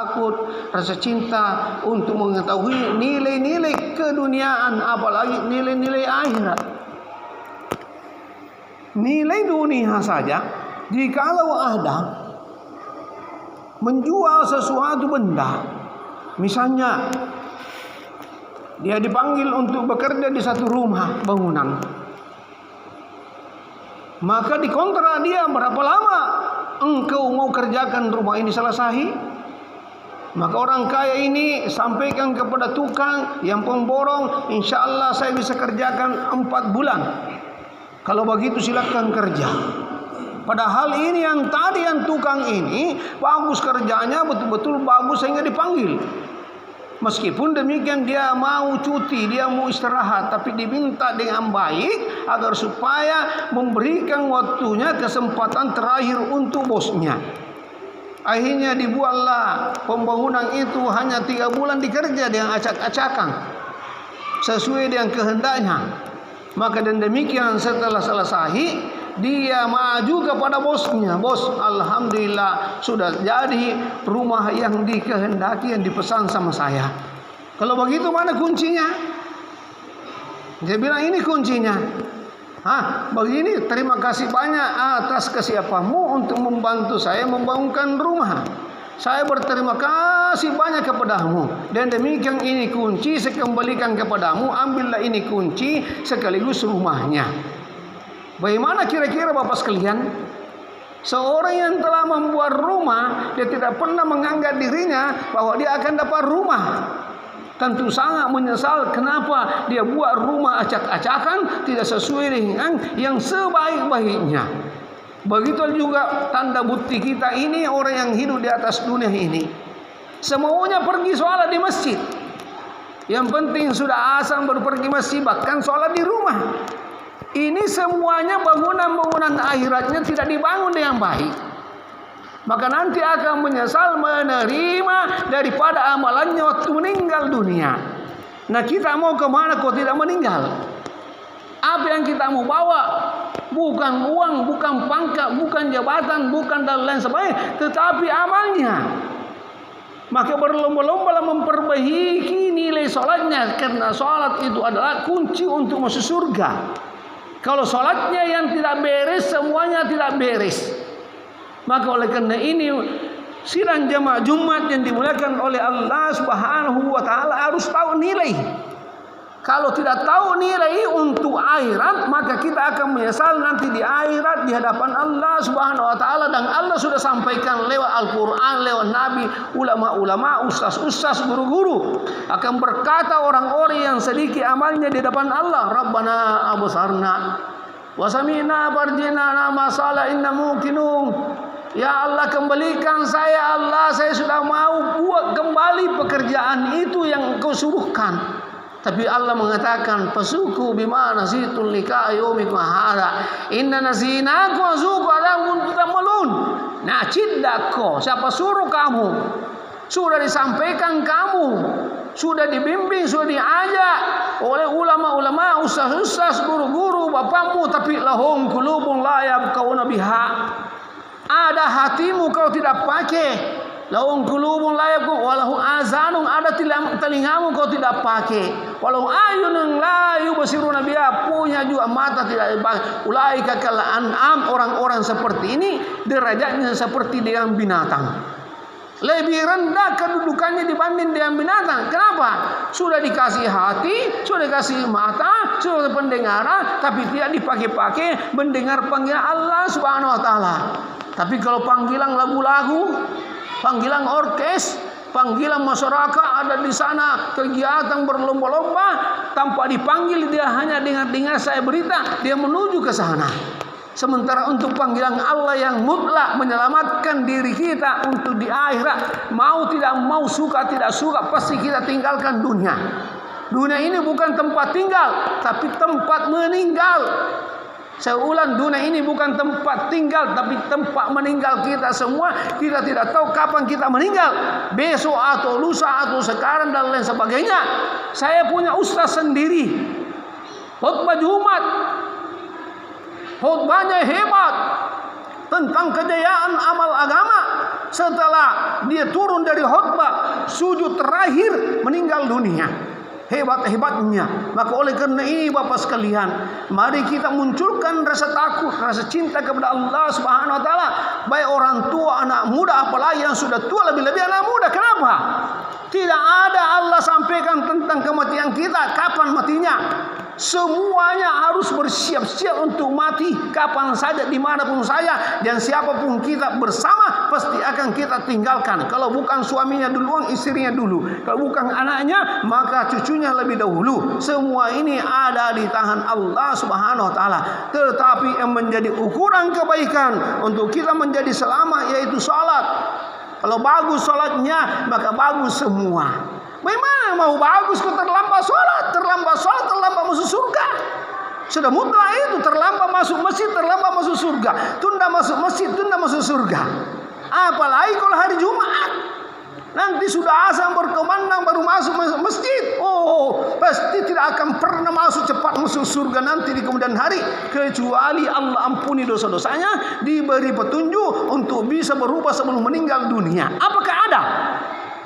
takut, rasa cinta untuk mengetahui nilai-nilai keduniaan, apalagi nilai-nilai akhirat. Nilai dunia saja, jikalau ada menjual sesuatu benda, misalnya dia dipanggil untuk bekerja di satu rumah bangunan, maka dikontrak dia berapa lama engkau mau kerjakan rumah ini selesai. Maka orang kaya ini sampaikan kepada tukang yang pemborong, insya Allah saya bisa kerjakan 4 bulan. Kalau begitu silakan kerja. Padahal ini yang tadi yang tukang ini bagus kerjanya, betul-betul bagus sehingga dipanggil. Meskipun demikian dia mau cuti, dia mau istirahat, tapi diminta dengan baik agar supaya memberikan waktunya, kesempatan terakhir untuk bosnya. Akhirnya dibuatlah pembangunan itu hanya 3 bulan dikerja dengan acak-acakan sesuai dengan kehendaknya. Maka dan demikian setelah selesai dia maju kepada bosnya, bos, alhamdulillah sudah jadi rumah yang dikehendaki, yang dipesan sama saya. Kalau begitu mana kuncinya? Dia bilang ini kuncinya. Begini, terima kasih banyak atas kesiapanmu untuk membantu saya membangunkan rumah. Saya berterima kasih banyak kepadamu. Dan demikian ini kunci, saya kembalikan kepadamu. Ambillah ini kunci sekaligus rumahnya. Bagaimana kira-kira Bapak sekalian? Seorang yang telah membuat rumah, dia tidak pernah menganggap dirinya bahwa dia akan dapat rumah. Tentu sangat menyesal kenapa dia buat rumah acak-acakan, tidak sesuai dengan yang sebaik-baiknya. Begitu juga tanda bukti kita ini orang yang hidup di atas dunia ini. Semuanya pergi sholat di masjid. Yang penting sudah azan baru pergi masjid, bahkan sholat di rumah. Ini semuanya bangunan-bangunan akhiratnya tidak dibangun dengan baik. Maka nanti akan menyesal menerima daripada amalannya waktu meninggal dunia. Nah, kita mau kemana kok tidak meninggal? Apa yang kita mau bawa? Bukan uang, bukan pangkat, bukan jabatan, bukan dan lain sebagainya, tetapi amalnya. Maka berlomba-lomba memperbaiki nilai sholatnya, karena sholat itu adalah kunci untuk masuk surga. Kalau sholatnya yang tidak beres, semuanya tidak beres. Maka oleh karena ini sidang jamaah Jumat yang dimuliakan oleh Allah Subhanahu wa taala harus tahu nilai. Kalau tidak tahu nilai untuk akhirat, maka kita akan menyesal nanti di akhirat di hadapan Allah Subhanahu wa taala. Dan Allah sudah sampaikan lewat Al-Qur'an, lewat nabi, ulama-ulama, ustaz-ustaz, guru-guru akan berkata orang-orang yang sedikit amalnya di depan Allah, Rabbana absarna wa sami'na farjina masalah inna muqinun. Ya Allah, kembalikan saya, Allah, saya sudah mau buat kembali pekerjaan itu yang Engkau suruhkan. Tapi Allah mengatakan, "Fasuku bima nasitul liqa yaumikum hadza. Inna nasinakum wa zuqu adakum tamalun." Nah, ciddako, siapa suruh kamu? Sudah disampaikan kamu, sudah dibimbing, sudah diajak oleh ulama-ulama, ustaz-ustaz, guru-guru, bapakmu, tapi lahum qulubun la yabqauna biha. Ada hatimu kau tidak pakai. Lahum qulubun la yabqauna walahu azanun, ada telingamu kau tidak pakai. Walau ayunun la yubsiruna biha, punya juga mata tidak dipakai. Ulaika kal an'am, orang-orang seperti ini derajatnya seperti dengan binatang. Lebih rendah kedudukannya dibanding dengan binatang. Kenapa? Sudah dikasih hati, sudah dikasih mata, sudah pendengaran, tapi tidak dipakai-pakai mendengar panggilan Allah Subhanahu wa taala. Tapi kalau panggilan lagu-lagu, panggilan orkes, panggilan masyarakat ada di sana, kegiatan berlomba-lomba, tanpa dipanggil dia hanya dengar-dengar saya berita, dia menuju ke sana. Sementara untuk panggilan Allah yang mutlak menyelamatkan diri kita untuk di akhirat, mau tidak mau, suka tidak suka, pasti kita tinggalkan dunia. Dunia ini bukan tempat tinggal, tapi tempat meninggal. Saya ulang, dunia ini bukan tempat tinggal, tapi tempat meninggal kita semua. Kita tidak tahu kapan kita meninggal, besok atau lusa atau sekarang dan lain sebagainya. Saya punya ustaz sendiri, khutbah Jumat, khutbahnya hebat tentang kejayaan amal agama. setelah dia turun dari khutbah, sujud terakhir meninggal dunia. Hebat-hebatnya. Maka oleh karena ini Bapak sekalian, mari kita munculkan rasa takut, rasa cinta kepada Allah Subhanahu wa taala, baik orang tua, anak muda, apalagi yang sudah tua, lebih-lebih anak muda. Kenapa? Tidak ada Allah sampaikan tentang kematian kita, kapan matinya. Semuanya harus bersiap-siap untuk mati kapan saja, dimanapun saja, dan siapapun kita bersama pasti akan kita tinggalkan. Kalau bukan suaminya duluan, istrinya dulu. Kalau bukan anaknya, maka cucunya lebih dahulu. Semua ini ada di tangan Allah Subhanahu wa taala. Tetapi yang menjadi ukuran kebaikan untuk kita menjadi selamat yaitu salat. Kalau bagus salatnya, maka bagus semua. Bagaimana mau bagus kok terlambat sholat, terlambat masuk surga. Sudah mutlak itu, terlambat masuk masjid, terlambat masuk surga. Tunda masuk masjid, tunda masuk surga. Apalagi kalau hari Jumat. Nanti sudah azan berkumandang baru masuk masjid. Oh, pasti tidak akan pernah cepat masuk surga nanti di kemudian hari. Kecuali Allah ampuni dosa-dosanya, diberi petunjuk untuk bisa berubah sebelum meninggal dunia. Apakah ada?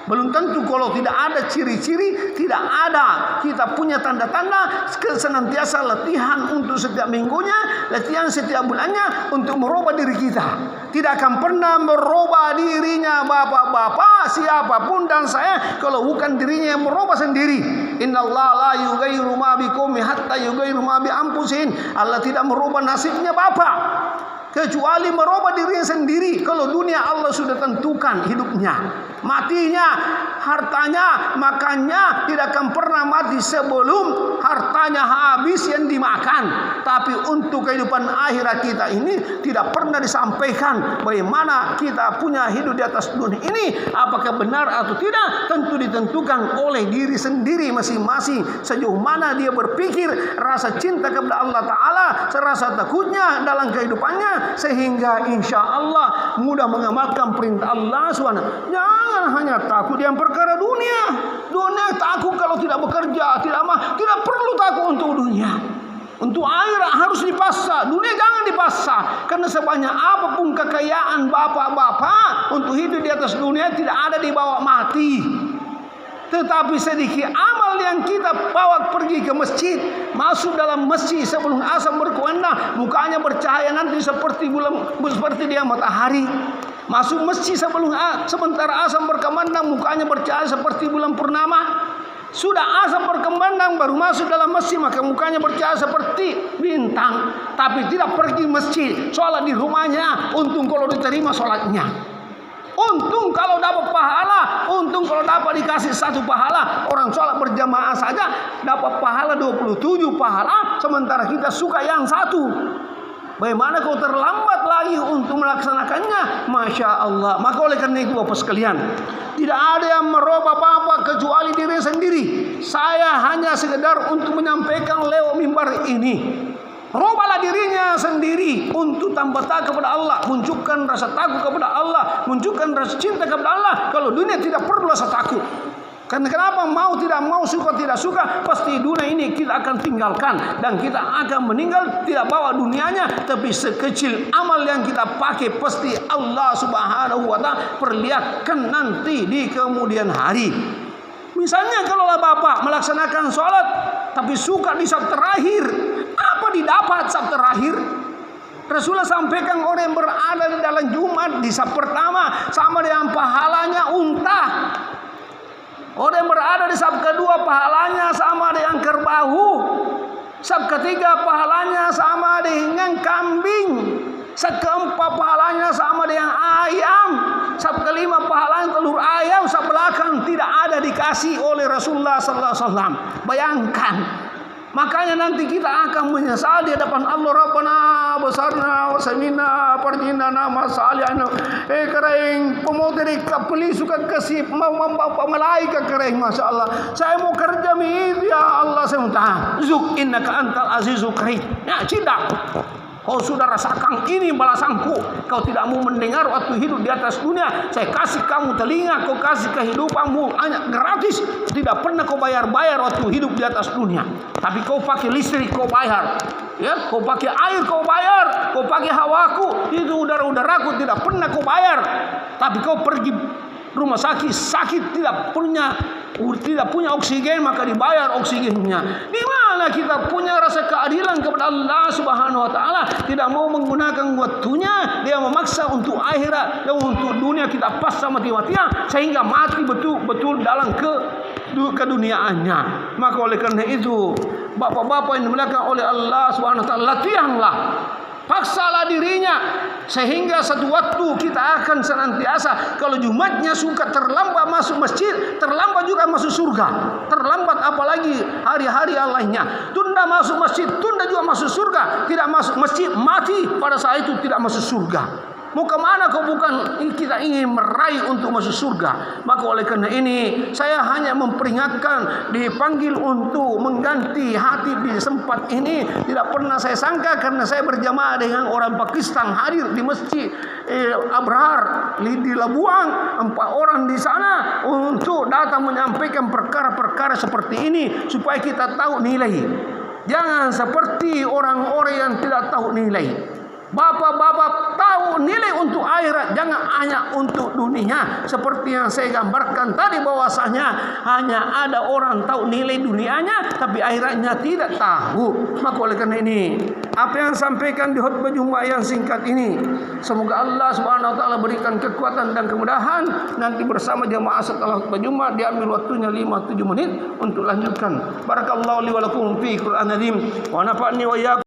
Belum tentu. Kalau tidak ada ciri-ciri, tidak ada kita punya tanda-tanda, senantiasa latihan untuk setiap minggunya, latihan setiap bulannya untuk merubah diri kita. Tidak akan pernah merubah dirinya bapak-bapak siapapun dan saya kalau bukan dirinya yang merubah sendiri. Innallaha la yughayyiru ma biqaumin hatta yughayyiru ma bi anfusihim. Allah tidak merubah nasibnya bapak kecuali merubah dirinya sendiri. Kalau dunia Allah sudah tentukan hidupnya, matinya, hartanya, makannya tidak akan pernah mati sebelum hartanya habis yang dimakan. Tapi untuk kehidupan akhirat kita ini tidak pernah disampaikan bagaimana kita punya hidup di atas dunia ini. Apakah benar atau tidak tentu ditentukan oleh diri sendiri masing-masing. Sejauh mana dia berpikir, rasa cinta kepada Allah Ta'ala, rasa takutnya dalam kehidupannya, sehingga insya Allah mudah mengamalkan perintah Allah SWT. Jangan hanya takut yang perkara dunia. Dunia takut kalau tidak bekerja, tidak perlu takut untuk dunia. Untuk akhirat harus dipaksa, dunia jangan dipaksa. Karena sebanyak apapun kekayaan bapak-bapak untuk hidup di atas dunia tidak ada dibawa mati. Tetapi sedikit amal yang kita bawa pergi ke masjid, masuk dalam masjid sebelum azan berkumandang, mukanya bercahaya nanti seperti bulan, seperti dia matahari. Masuk masjid sementara azan berkumandang, mukanya bercahaya seperti bulan purnama. Sudah azan berkumandang baru masuk dalam masjid, maka mukanya bercahaya seperti bintang. Tapi tidak pergi masjid, sholat di rumahnya. Untung kalau diterima sholatnya. Untung kalau dapat pahala, untung kalau dapat dikasih satu pahala. Orang sholat berjamaah saja dapat pahala 27 pahala, sementara kita suka yang satu. Bagaimana kalau terlambat lagi untuk melaksanakannya? Masya Allah. Maka oleh karena itu Bapak sekalian, tidak ada yang merubah apa-apa kecuali diri sendiri. Saya hanya sekedar untuk menyampaikan lewat mimbar ini. Rubahlah dirinya sendiri untuk tambah takut kepada Allah, munculkan rasa takut kepada Allah, munculkan rasa cinta kepada Allah. Kalau dunia tidak perlu rasa takut. Karena kenapa? Mau tidak mau, suka tidak suka, pasti dunia ini kita akan tinggalkan dan kita akan meninggal, tidak bawa dunianya, tapi sekecil amal yang kita pakai pasti Allah Subhanahu wa taala perlihatkan nanti di kemudian hari. Misalnya kalau bapak melaksanakan sholat tapi suka di saf terakhir, apa didapat saf terakhir? Rasulullah sampaikan orang yang berada di dalam Jumat di saf pertama sama dengan pahalanya unta. Orang yang berada di saf kedua pahalanya sama dengan kerbau. Saf ketiga pahalanya sama dengan kambing. Saf keempat pahalanya sama dengan ayam. Saf kelima pahalanya telur ayam. Saf belakang tidak ada dikasih oleh Rasulullah sallallahu alaihi wasallam. Bayangkan. Makanya nanti kita akan menyesal di hadapan Allah. Rabbana besarna wa samina parjina nama salihana. Kering pemoteri kapeli suka kasih malaikat kering. Masya Allah. Saya mau kerja ya Allah, saya minta zuk innaka antal azizul karim. Ya cinta. Kau sudah rasakan ini balasanku. Kau tidak mau mendengar waktu hidup di atas dunia. Saya kasih kamu telinga, kau kasih kehidupanmu hanya gratis. Tidak pernah kau bayar-bayar waktu hidup di atas dunia. Tapi kau pakai listrik, kau bayar. Ya, kau pakai air, kau bayar. Kau pakai hawaku, itu udara-udaraku tidak pernah kau bayar. Tapi kau pergi rumah sakit tidak punya oksigen, maka dibayar oksigennya. Di mana kita punya rasa keadilan kepada Allah Subhanahu wa taala? Tidak mau menggunakan waktunya, dia memaksa untuk akhirat dan untuk dunia kita pasrah mati-matian sehingga mati betul-betul dalam keduniaannya. Maka oleh karena itu, bapak-bapak yang dimuliakan oleh Allah Subhanahu wa taala, latihanlah, paksalah dirinya sehingga satu waktu kita akan senantiasa, kalau Jumatnya suka terlambat masuk masjid, terlambat juga masuk surga. Terlambat apalagi hari-hari lainnya. Tunda masuk masjid, tunda juga masuk surga. Tidak masuk masjid, mati pada saat itu tidak masuk surga. Mau kemana kau? Bukan kita ingin meraih untuk masuk surga. Maka oleh karena ini, saya hanya memperingatkan, dipanggil untuk mengganti hati di sempat ini. Tidak pernah saya sangka, karena saya berjamaah dengan orang Pakistan, hadir di masjid Abrar di Labuang, 4 orang di sana untuk datang menyampaikan perkara-perkara seperti ini supaya kita tahu nilai. Jangan seperti orang-orang yang tidak tahu nilai. Bapak-bapak tahu nilai untuk akhirat, jangan hanya untuk dunia. Seperti yang saya gambarkan tadi, bahwasanya hanya ada orang tahu nilai dunianya tapi akhiratnya tidak tahu. Maka oleh karena ini, apa yang sampaikan di khutbah Jumat yang singkat ini, semoga Allah Subhanahu wa taala berikan kekuatan dan kemudahan. Nanti bersama jamaah setelah khutbah Jumat diambil waktunya 5-7 menit untuk lanjutkan. Barakallahu li wa lakum fi Qur'an azim wa nafa'ni wa iyyakum